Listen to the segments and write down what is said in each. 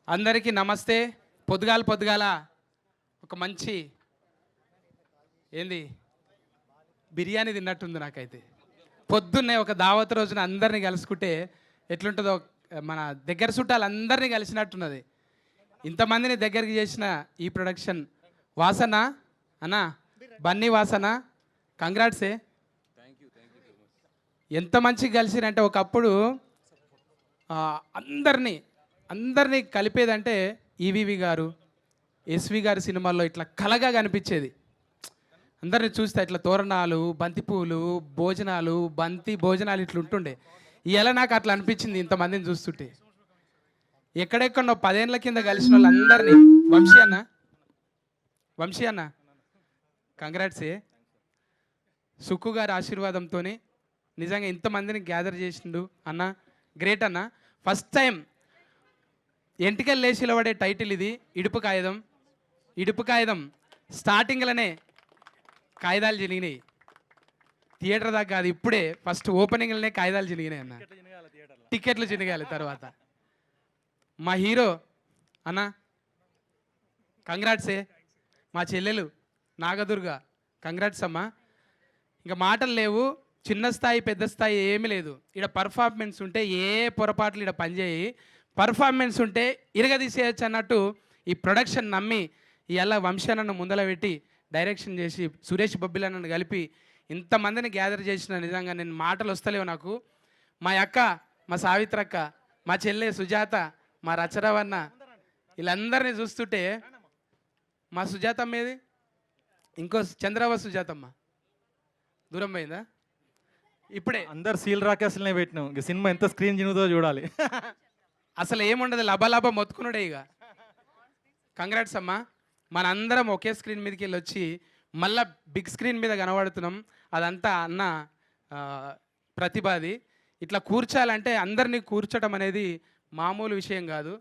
అందరికీ నమస్తే. పొద్దుగాల ఒక మంచి ఏంది బిర్యానీ తిన్నట్టుంది నాకైతే. పొద్దున్నే ఒక దావత్ రోజున అందరినీ కలుసుకుంటే ఎట్లుంటుందో, మన దగ్గర చుట్టాలు అందరినీ కలిసినట్టున్నది. ఇంతమందిని దగ్గరికి చేసిన ఈ ప్రొడక్షన్ వాసన అన్నా, బన్నీ వాసన, కంగ్రాట్సే. ఎంత మంచిగా కలిసిరంటే ఒకప్పుడు అందరినీ కలిపేదంటే ఈవీవి గారు, ఎస్వి గారి సినిమాల్లో ఇట్లా కలగా కనిపించేది. అందరిని చూస్తే ఇట్లా తోరణాలు, బంతిపూలు, భోజనాలు, బంతి భోజనాలు ఇట్లా ఉంటుండే. ఇలా నాకు అట్లా అనిపించింది ఇంతమందిని చూస్తుంటే. ఎక్కడెక్కడో 10 ఏళ్ళ కింద కలిసిన వాళ్ళందరినీ వంశీ అన్న కంగ్రాట్సే. సుక్కు గారి ఆశీర్వాదంతో నిజంగా ఇంతమందిని గ్యాదర్ చేసిండు అన్న. గ్రేట్ అన్న. ఫస్ట్ టైం ఎంటికలు లేచిలో పడే టైటిల్ ఇది, ఇడుపు కాగితం. ఇడుపు కాగితం స్టార్టింగ్లోనే కాగితాలు చినిగినాయి. థియేటర్ దాకా కాదు, ఇప్పుడే ఫస్ట్ ఓపెనింగ్లోనే కాగితాలు చినిగినాయి అన్న. టికెట్లు చినిగాలి తర్వాత. మా హీరో అన్న కంగ్రాట్సే. మా చెల్లెలు నాగదుర్గ కంగ్రాట్స్ అమ్మా. ఇంకా మాటలు లేవు. చిన్న స్థాయి పెద్ద స్థాయి ఏమీ లేదు. ఇక్కడ పర్ఫార్మెన్స్ ఉంటే ఏ పొరపాట్లు ఇక్కడ పనిచేయి, పర్ఫార్మెన్స్ ఉంటే ఇరగదీసేయచ్చు అన్నట్టు ఈ ప్రొడక్షన్ నమ్మి ఇవాళ వంశానన్ను ముందల పెట్టి డైరెక్షన్ చేసి సురేష్ బొబ్బిలన్నను కలిపి ఇంతమందిని గ్యాదర్ చేసిన నిజంగా నేను మాటలు వస్తలేవు నాకు. మా అక్క, మా సావిత్రక్క, మా చెల్లె సుజాత, మా రచరవన్న, వీళ్ళందరినీ చూస్తుంటే మా సుజాతమ్మ ఏది, ఇంకో చంద్రవ సుజాతమ్మ దూరం పోయిందా? ఇప్పుడే అందరు సీల్ రాకేసులనే పెట్టినాం. ఇంక సినిమా ఎంత స్క్రీన్ చినుగుతో చూడాలి. అసలు ఏముండదు, లబ మొత్తుకున్నాడే. ఇక కంగ్రాట్స్ అమ్మా. మనందరం ఒకే స్క్రీన్ మీదకి వెళ్ళి వచ్చి మళ్ళీ బిగ్ స్క్రీన్ మీద కనబడుతున్నాం. అదంతా అన్న ప్రతిభది. ఇట్లా కూర్చాలంటే అందరినీ కూర్చోటం అనేది మామూలు విషయం కాదు.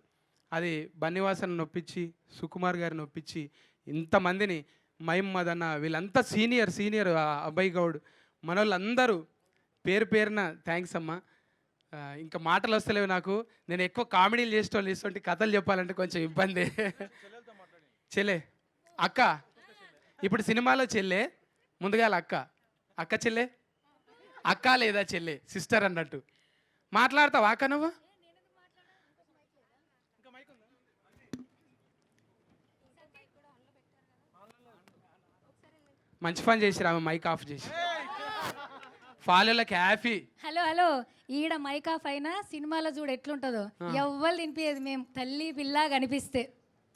అది బన్నివాసన నొప్పించి, సుకుమార్ గారిని నొప్పించి, ఇంతమందిని మహిమ్మద్ అన్న, వీళ్ళంతా సీనియర్ అబ్బాయి గౌడ్, మనోళ్ళందరూ పేరు పేరున థ్యాంక్స్ అమ్మా. ఇంకా మాటలు వస్తలేవు నాకు. నేను ఎక్కువ కామెడీలు చేసేటోళ్ళు ఇటువంటి కథలు చెప్పాలంటే కొంచెం ఇబ్బంది. చెల్లె అక్క, ఇప్పుడు సినిమాలో చెల్లె, ముందుగా అక్క చెల్లె, అక్క లేదా చెల్లె, సిస్టర్ అన్నట్టు మాట్లాడతావా అక్క నువ్వు? మంచి పని చేసిరా, మైక్ ఆఫ్ చేసి ఫాలోలకి హ్యాపీ. హలో ఈడ మైక్ ఆఫ్ అయినా సినిమాలో చూడు ఎట్లుంటుందో, ఎవ్వరు తినిపించేది మేము తల్లి పిల్ల కనిపిస్తే.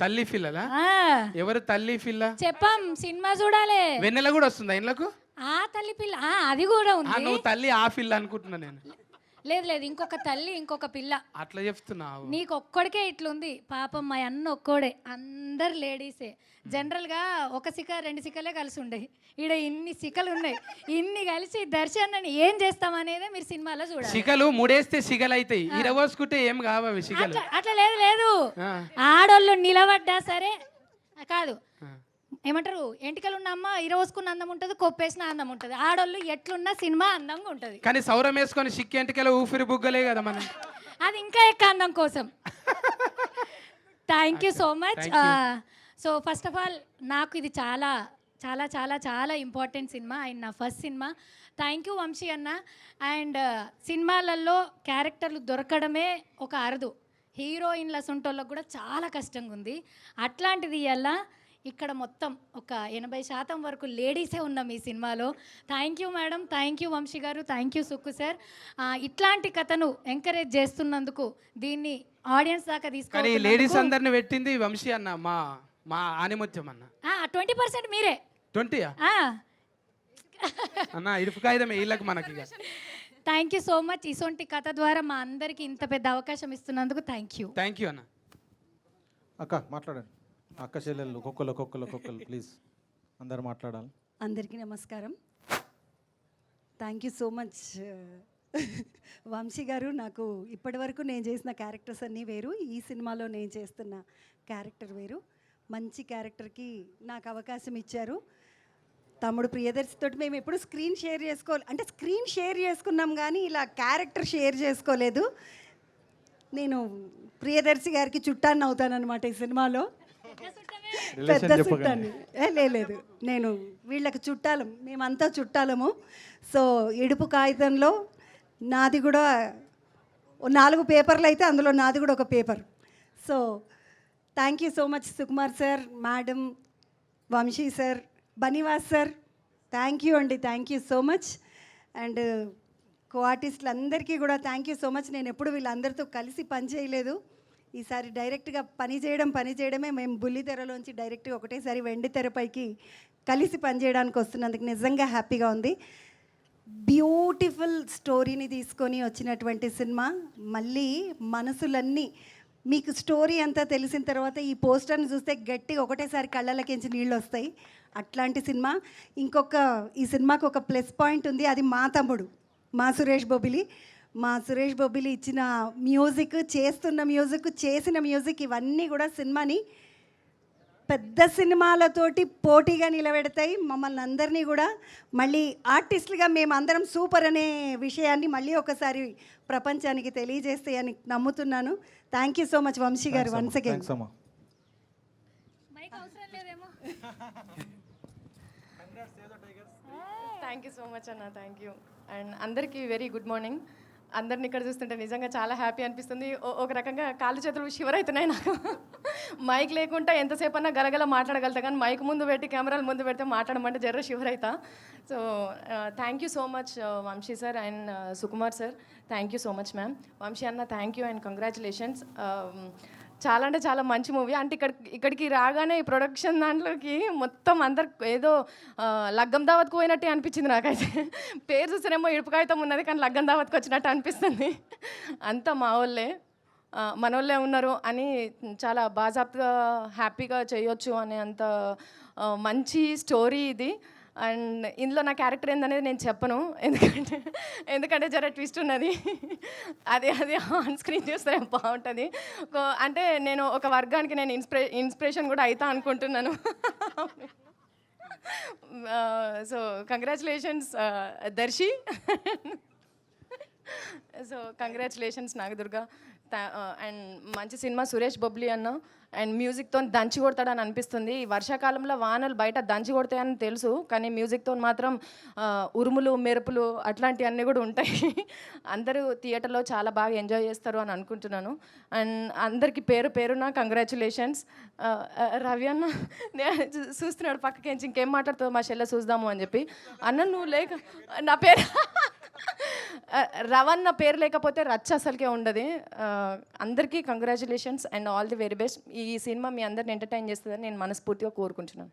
తల్లి పిల్లలా? ఎవరు తల్లి పిల్ల? చెప్పాం, సినిమా చూడాలి. వెన్నెల కూడా వస్తుందా ఇంట్లోకు? ఆ తల్లి పిల్ల అది కూడా ఉంది. నువ్వు తల్లి ఆ పిల్ల అనుకుంటున్నా నేను. లేదు ఇంకొక తల్లి ఇంకొక పిల్ల అట్లా చెప్తున్నావు. నీకు ఒక్కడికే ఇట్లుంది పాపం. మా అన్న ఒక్కోడే, అందరు లేడీసే. జనరల్గా ఒక సిక 2 సికలే కలిసి ఉండేవి. ఈడ ఇన్ని సికలు ఉన్నాయి. ఇన్ని కలిసి దర్శనాన్ని ఏం చేస్తామనేదే మీరు సినిమాలో చూడాలి. సికలు ముడేస్తే సిగలు అవుతాయి, ఇరవోసుకుంటే ఏం కావవి సిగలు. అట్లా లేదు. ఆడోళ్ళు నిలబడ్డా సరే కాదు, ఏమంటారు, ఎంటికలు ఉన్న అమ్మ ఇరవోసుకున్న అందం ఉంటుంది, కొప్పేసిన అందం ఉంటుంది. ఆడోళ్ళు ఎట్లున్నా సినిమా అందంగా ఉంటుంది. కానీ సౌరం వేసుకొని సిక్కి ఎంటికలు ఊపిరి బుగ్గలే కదా మనం. అది ఇంకా ఎక్కువ అందం కోసం. Thank you so much. So first of all నాకు ఇది చాలా చాలా చాలా చాలా ఇంపార్టెంట్ సినిమా అండ్ నా first cinema. Thank you Vamsi అన్న. అండ్ సినిమాలలో క్యారెక్టర్లు దొరకడమే ఒక అరుదు. హీరోయిన్ల సొంటోళ్ళకు కూడా చాలా కష్టంగా ఉంది. అట్లాంటిది ఇలా ఇక్కడ మొత్తం ఒక 80% వరకు లేడీసే ఉన్నాం ఈ సినిమాలో. Thank you madam, thank you Vamsi గారు, థ్యాంక్ యూ సుక్కు సార్. ఇట్లాంటి కథను ఎంకరేజ్ చేస్తున్నందుకు, దీన్ని ఆడియన్స్ దాకా తీసుకొని లేడీస్ అందరిని పెట్టింది వంశీ అన్న, మా ఆనిముత్యం అన్న. 20% మీరే. 20 అన్న ఇరుపు కాగితం వీళ్ళకి మనకి. Thank you so much. ఇసొంటి కథ ద్వారా మా అందరికి ఇంత పెద్ద అవకాశం ఇస్తున్నందుకు థ్యాంక్ యూ అన్న. అక్క మాట్లాడండి. అక్క చెల్లెళ్ళు ఒక్కొక్కరు ప్లీజ్, అందరు మాట్లాడాలి. అందరికీ నమస్కారం. Thank you so much Vamsi గారు. నాకు ఇప్పటి వరకు నేను చేసిన క్యారెక్టర్స్ అన్నీ వేరు, ఈ సినిమాలో నేను చేస్తున్న క్యారెక్టర్ వేరు. మంచి క్యారెక్టర్కి నాకు అవకాశం ఇచ్చారు. తమ్ముడు ప్రియదర్శితో మేము ఎప్పుడు స్క్రీన్ షేర్ అంటే స్క్రీన్ షేర్ చేసుకున్నాం కానీ ఇలా క్యారెక్టర్ షేర్ చేసుకోలేదు. నేను ప్రియదర్శి గారికి చుట్టాన్ని అవుతానన్నమాట ఈ సినిమాలో. పెద్ద చుట్టాన్ని లేదు, నేను వీళ్ళకి చుట్టాలం, మేమంతా చుట్టాలము. సో ఎడుపు కాగితంలో నాది కూడా 4 పేపర్లు అయితే అందులో నాది కూడా ఒక paper. So thank you so much Sukumar sir, madam, Vamsi sir, Bunny Vas sir, thank you అండి, thank you so much. And co ఆర్టిస్టులు అందరికీ కూడా థ్యాంక్ యూ సో మచ్. నేను ఎప్పుడు వీళ్ళందరితో కలిసి పని చేయలేదు. ఈసారి డైరెక్ట్గా పని చేయడమే. మేము బుల్లి తెరలోంచి డైరెక్ట్గా ఒకటేసారి వెండి తెరపైకి కలిసి పనిచేయడానికి వస్తున్నందుకు నిజంగా హ్యాపీగా ఉంది. బ్యూటిఫుల్ స్టోరీని తీసుకొని వచ్చినటువంటి సినిమా. మళ్ళీ మనసులన్నీ మీకు స్టోరీ అంతా తెలిసిన తర్వాత ఈ పోస్టర్ని చూస్తే గట్టిగా ఒకటేసారి కళ్ళలకించి నీళ్ళు వస్తాయి. అట్లాంటి సినిమా. ఈ సినిమాకి ఒక ప్లస్ పాయింట్ ఉంది, అది మా తమ్ముడు, మా సురేష్ బొబ్బిలి ఇచ్చిన మ్యూజిక్, చేస్తున్న మ్యూజిక్, చేసిన మ్యూజిక్ ఇవన్నీ కూడా సినిమాని పెద్ద సినిమాలతోటి పోటీగా నిలబెడతాయి. మమ్మల్ని అందరినీ కూడా మళ్ళీ ఆర్టిస్టులుగా మేమందరం సూపర్ అనే విషయాన్ని మళ్ళీ ఒకసారి ప్రపంచానికి తెలియజేస్తాయని నమ్ముతున్నాను. Thank you so much Vamsi గారు, once again. Thank you so much అన్న, థ్యాంక్ యూ. అండ్ అందరికీ వెరీ గుడ్ మార్నింగ్. అందరిని ఇక్కడ చూస్తుంటే నిజంగా చాలా హ్యాపీ అనిపిస్తుంది. ఒక రకంగా కాళ్ళు చేతులు షివర్ అవుతున్నాయి నాకు. మైక్ లేకుండా ఎంతసేపు అన్నా గలగల మాట్లాడగలుగుతా, కానీ మైక్ ముందు పెట్టి కెమెరాల ముందు పెడితే మాట్లాడమంటే జర్ర షివర్ అవుతా. So thank you so much Vamsi sir and Sukumar sir, thank you so much ma'am. Vamsi అన్న థ్యాంక్ యూ అండ్ కంగ్రాచులేషన్స్. చాలా అంటే చాలా మంచి మూవీ. అంటే ఇక్కడికి రాగానే ఈ ప్రొడక్షన్ దాంట్లోకి మొత్తం అందరు ఏదో లగ్గం దావత్కు పోయినట్టే అనిపించింది నాకైతే. పేరు చూస్తేనేమో ఇడుపుకాయితం ఉన్నది, కానీ లగ్గం దావత్కి వచ్చినట్టు అనిపిస్తుంది. అంతా మా వాళ్ళే, మన వాళ్ళే ఉన్నారు అని చాలా బాజాప్గా హ్యాపీగా చేయొచ్చు అనే అంత మంచి స్టోరీ ఇది. అండ్ ఇందులో నా క్యారెక్టర్ ఏందనేది నేను చెప్పను, ఎందుకంటే జర ట్విస్ట్ ఉన్నది. అది ఆన్ స్క్రీన్ చూస్తే బాగుంటుంది. అంటే నేను ఒక వర్గానికి నేను ఇన్స్పిరేషన్ కూడా అవుతా అనుకుంటున్నాను. So congratulations Darshi. So congratulations Nagadurga. And మంచి సినిమా సురేష్ బొబ్లీ అన్న. అండ్ మ్యూజిక్తో దంచి కొడతాడని అనిపిస్తుంది. ఈ వర్షాకాలంలో వానలు బయట దంచి కొడతాయని తెలుసు, కానీ మ్యూజిక్తో మాత్రం ఉరుములు, మెరుపులు అట్లాంటివన్నీ కూడా ఉంటాయి. అందరూ థియేటర్లో చాలా బాగా ఎంజాయ్ చేస్తారు అని అనుకుంటున్నాను. అండ్ అందరికీ పేరున కంగ్రాచులేషన్స్. రవి అన్న చూస్తున్నాడు పక్కకి, ఇంకేం మాట్లాడుతుందో మా చెల్లె చూద్దాము అని చెప్పి. అన్న నువ్వు లేక నా పేరు రవన్న పేరు లేకపోతే రచ్చ అసలుకే ఉండదు. అందరికీ congratulations and all the very best. ఈ సినిమా మీ అందరిని ఎంటర్టైన్ చేస్తుందని నేను మనస్ఫూర్తిగా కోరుకుంటున్నాను.